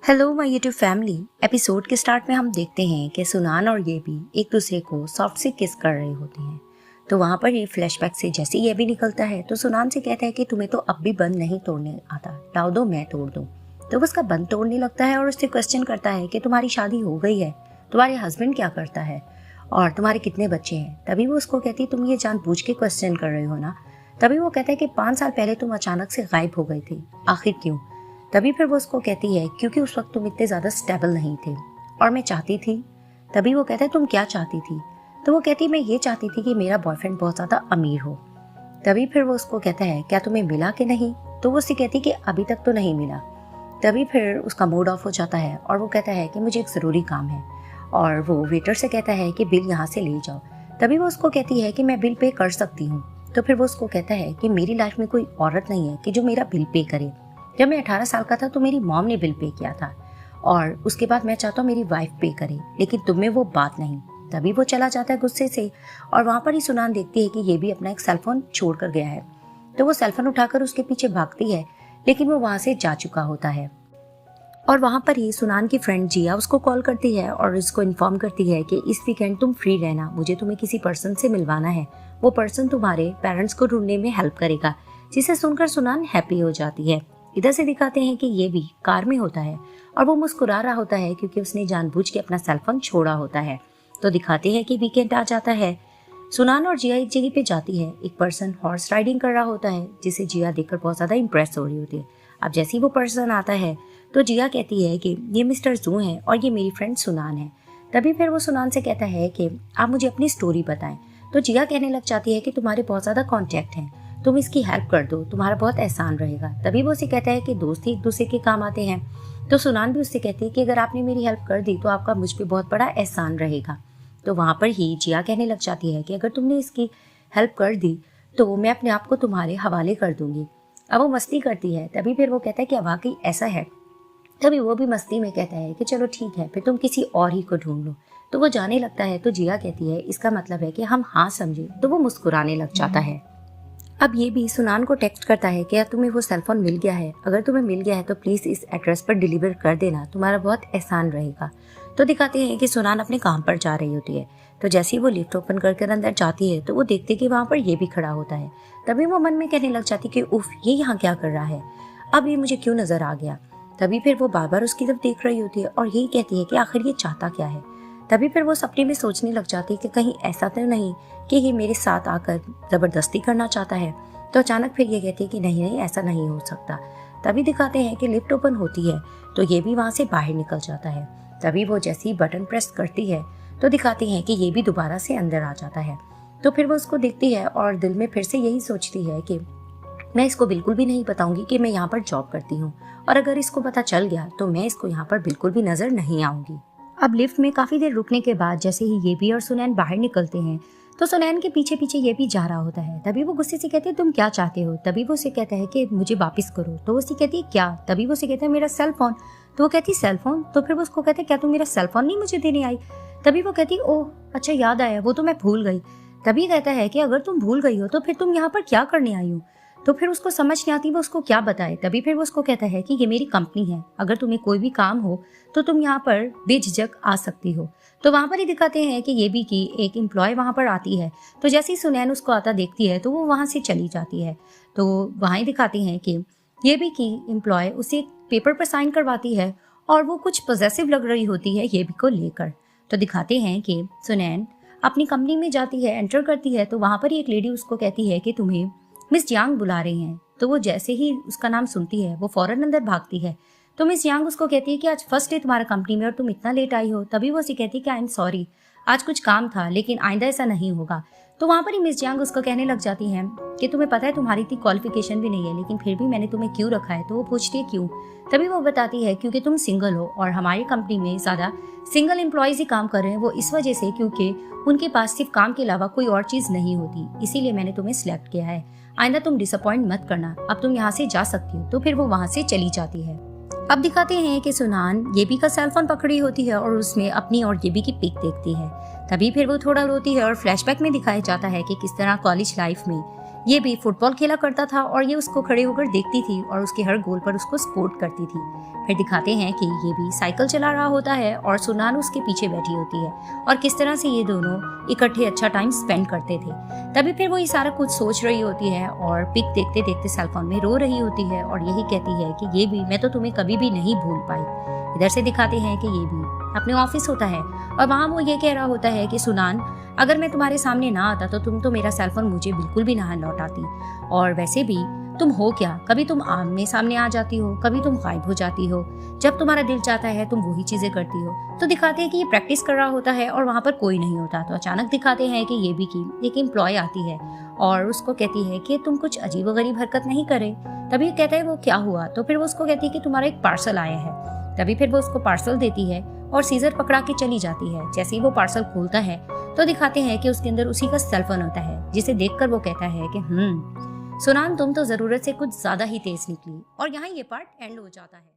Hello my YouTube family. Episode के start में हम देखते हैं कि सुनान और ये भी एक दूसरे को सॉफ्ट से किस कर रहे होते हैं। तो वहाँ पर ये फ्लैशबैक से जैसे ये भी निकलता है तो सुनान से कहता है कि तुम्हें तो अब भी बंद नहीं तोड़ने आता, लाओ दो मैं तोड़ दूँ। तो वो उसका बंद तोड़ने लगता है और उससे क्वेश्चन करता है कि तुम्हारी शादी हो गई है, तुम्हारे हस्बैंड क्या करता है और तुम्हारे कितने बच्चे हैं। तभी वो उसको कहती है तुम ये जानबूझ के क्वेश्चन कर रहे हो ना। तभी वो कहता है कि 5 साल पहले तुम अचानक से गायब हो गई थी, आखिर क्यों। तभी फिर वो उसको कहती है क्योंकि उस वक्त तुम इतने ज़्यादा स्टेबल नहीं थे और मैं चाहती थी। तभी वो कहता है तुम क्या चाहती थी। तो वो कहती मैं ये चाहती थी कि मेरा बॉयफ्रेंड बहुत ज़्यादा अमीर हो। तभी फिर वो उसको कहता है क्या तुम्हें मिला कि नहीं। तो वो उससे कहती कि अभी तक तो नहीं मिला। तभी फिर उसका मूड ऑफ हो जाता है और वो कहता है कि मुझे एक ज़रूरी काम है और वो वेटर से कहता है कि बिल यहाँ से ले जाओ। तभी वो उसको कहती है कि मैं बिल पे कर सकती हूँ। तो फिर वो उसको कहता है कि मेरी लाइफ में कोई औरत नहीं है कि जो मेरा बिल पे करे। जब मैं 18 साल का था तो मेरी मॉम ने बिल पे किया था और उसके बाद मैं चाहता हूँ मेरी वाइफ पे करे, लेकिन तुम में वो बात नहीं। तभी वो चला जाता है गुस्से से और वहाँ पर ही सुनान देखती है कि ये भी अपना एक सेलफोन छोड़ कर गया है। तो वो सेलफोन उठाकर उसके पीछे भागती है, लेकिन वो वहाँ से जा चुका होता है। और वहाँ पर ही सुनान की फ्रेंड जिया उसको कॉल करती है और उसको इन्फॉर्म करती है कि इस वीकेंड तुम फ्री रहना, मुझे तुम्हें किसी पर्सन से मिलवाना है, वो पर्सन तुम्हारे पेरेंट्स को ढूंढने में हेल्प करेगा। जिसे सुनकर सुनान हैप्पी हो जाती है। इधर से दिखाते हैं कि ये भी कार में होता है और वो मुस्कुरा रहा होता है क्योंकि उसने जानबूझ के अपना सेलफोन छोड़ा होता है। तो दिखाते हैं कि वीकेंड आ जाता है। सुनान और जिया एक जगह पे जाती है। एक पर्सन हॉर्स राइडिंग कर रहा होता है जिसे जिया देखकर बहुत ज़्यादा इंप्रेस हो रही होती है। अब जैसे ही वो पर्सन आता है तो जिया कहती है कि ये मिस्टर जू है और ये मेरी फ्रेंड सुनान है। तभी फिर वो सुनान से कहता है कि आप मुझे अपनी स्टोरी बताएं। तो जिया कहने लग जाती है कि तुम्हारे बहुत ज़्यादा कॉन्टैक्ट हैं, तुम इसकी हेल्प कर दो, तुम्हारा बहुत एहसान रहेगा। तभी वो उसे कहता है कि दोस्त ही एक दूसरे के काम आते हैं। तो सुनान भी उससे कहती है कि अगर आपने मेरी हेल्प कर दी तो आपका मुझ पे बहुत बड़ा एहसान रहेगा। तो वहाँ पर ही जिया कहने लग जाती है कि अगर तुमने इसकी हेल्प कर दी तो मैं अपने आप को तुम्हारे हवाले कर दूंगी। अब वो मस्ती करती है। तभी फिर वो कहता है कि वाकई ऐसा है। तभी वो भी मस्ती में कहता है कि चलो ठीक है, फिर तुम किसी और ही को ढूंढ लो। तो वो जाने लगता है तो जिया कहती है इसका मतलब है कि हम हाँ समझे। तो वो मुस्कुराने लग जाता है। अब ये भी सुनान को टेक्स्ट करता है कि तुम्हें वो सेलफोन मिल गया है, अगर तुम्हें मिल गया है तो प्लीज़ इस एड्रेस पर डिलीवर कर देना, तुम्हारा बहुत एहसान रहेगा। तो दिखाते हैं कि सुनान अपने काम पर जा रही होती है। तो जैसे ही वो लिफ्ट ओपन करके अंदर जाती है तो वो देखते कि वहाँ पर ये भी खड़ा होता है। तभी वो मन में कहने लग जाती कि उफ, ये यहाँ क्या कर रहा है, अब ये मुझे क्यों नजर आ गया। तभी फिर वो बार बार उसकी तरफ देख रही होती है और यही कहती है कि आखिर ये चाहता क्या है। तभी फिर वो सपने में सोचने लग जाती है कि कहीं ऐसा तो नहीं कि ये मेरे साथ आकर ज़बरदस्ती करना चाहता है। तो अचानक फिर ये कहती है कि नहीं नहीं, ऐसा नहीं हो सकता। तभी दिखाते हैं कि लिफ्ट ओपन होती है तो ये भी वहाँ से बाहर निकल जाता है। तभी वो जैसे ही बटन प्रेस करती है तो दिखाते हैं कि ये भी दोबारा से अंदर आ जाता है। तो फिर वो उसको देखती है और दिल में फिर से यही सोचती है कि मैं इसको बिल्कुल भी नहीं बताऊंगी कि मैं यहाँ पर जॉब करती हूँ, और अगर इसको पता चल गया तो मैं इसको यहाँ पर बिल्कुल भी नजर नहीं आऊंगी। अब लिफ्ट में काफी देर रुकने के बाद जैसे ही ये भी और सुनैन बाहर निकलते हैं तो सुनैन के पीछे पीछे ये भी जा रहा होता है। तभी वो गुस्से से कहते हैं तुम क्या चाहते हो। तभी वो उसे कहता है कि मुझे वापस करो। तो वो उसे कहती है क्या। तभी वो उसे कहता है मेरा सेल फोन। तो वो कहती सेल फोन। तो फिर वो उसको कहते हैं क्या तुम मेरा सेल फोन नहीं मुझे देने आई। तभी वो कहती ओह अच्छा याद आया, वो तो मैं भूल गई। तभी कहता है कि अगर तुम भूल गई हो तो फिर तुम यहाँ पर क्या करने आई हो। तो फिर उसको समझ नहीं आती वो उसको क्या बताए। तभी फिर वो उसको कहता है कि ये मेरी कंपनी है, अगर तुम्हें कोई भी काम हो तो तुम यहाँ पर बेझिझक आ सकती हो। तो वहाँ पर ही दिखाते हैं कि ये भी की एक एम्प्लॉय वहाँ पर आती है। तो जैसे ही सुनैन उसको आता देखती है तो वो वहाँ से चली जाती है। तो वहाँ ही दिखाते हैं कि ये भी की एम्प्लॉय उसे एक पेपर पर साइन करवाती है और वो कुछ पॉजेसिव लग रही होती है ये भी को लेकर। तो दिखाते हैं कि सुनैन अपनी कंपनी में जाती है, एंटर करती है। तो वहाँ पर ही एक लेडी उसको कहती है कि तुम्हें मिस यांग बुला रही हैं। तो वो जैसे ही उसका नाम सुनती है वो फौरन अंदर भागती है। तो मिस यांग उसको कहती है कि आज फर्स्ट डे तुम्हारा कंपनी में और तुम इतना लेट आई हो। तभी वो उसे कहती है कि आई एम सॉरी, आज कुछ काम था, लेकिन आइंदा ऐसा नहीं होगा। तो वहाँ पर ही मिस यांग उसको कहने लग जाती है कि तुम्हें पता है तुम्हारी इतनी क्वालिफिकेशन भी नहीं है, लेकिन फिर भी मैंने तुम्हें क्यों रखा है। तो वो पूछती है क्यों। तभी वो बताती है क्योंकि तुम सिंगल हो और हमारी कंपनी में ज़्यादा सिंगल एम्प्लॉयज ही काम कर रहे हैं, वो इस वजह से क्योंकि उनके पास सिर्फ काम के अलावा कोई और चीज़ नहीं होती, इसीलिए मैंने तुम्हें सिलेक्ट किया है। आइंदा तुम डिसअपॉइंट मत करना, अब तुम यहाँ से जा सकती हो। तो फिर वो वहाँ से चली जाती है। अब दिखाते हैं कि सुनान येबी का सेलफोन पकड़ी होती है और उसमें अपनी और येबी की पिक देखती है। तभी फिर वो थोड़ा रोती है और फ्लैशबैक में दिखाया जाता है कि किस तरह कॉलेज लाइफ में ये भी फुटबॉल खेला करता था और ये उसको खड़े होकर देखती थी और उसके हर गोल पर उसको सपोर्ट करती थी। फिर दिखाते हैं कि ये भी साइकिल चला रहा होता है और सुनान उसके पीछे बैठी होती है और किस तरह से ये दोनों इकट्ठे अच्छा टाइम स्पेंड करते थे। तभी फिर वो ये सारा कुछ सोच रही होती है और पिक देखते देखते सेलफोन में रो रही होती है और यही कहती है कि ये भी मैं तो तुम्हें कभी भी नहीं भूल पाई। इधर से दिखाते हैं कि ये भी अपने ऑफिस होता है और वहाँ वो ये कह रहा होता है कि सुनान, अगर मैं तुम्हारे सामने ना आता तो तुम तो मेरा सेलफोन मुझे बिल्कुल भी ना लौटाती, और वैसे भी तुम हो क्या, कभी तुम आमने सामने आ जाती हो, कभी तुम गायब हो जाती हो, जब तुम्हारा दिल चाहता है तुम वही चीजें करती हो। तो दिखाते हैं कि ये प्रैक्टिस कर रहा होता है और वहाँ पर कोई नहीं होता। तो अचानक दिखाते हैं कि ये भी की एक एम्प्लॉय आती है और उसको कहती है कि तुम कुछ अजीबोगरीब हरकत नहीं करे। तभी कहता है वो क्या हुआ, तो फिर वो उसको कहती है कि तुम्हारा एक पार्सल आया है। तभी फिर वो उसको पार्सल देती है और सीजर पकड़ा के चली जाती है। जैसे ही वो पार्सल खोलता है तो दिखाते हैं कि उसके अंदर उसी का सेलफोन होता है, जिसे देखकर वो कहता है कि सुनान, तुम तो जरूरत से कुछ ज्यादा ही तेज निकली। और यहाँ ये पार्ट एंड हो जाता है।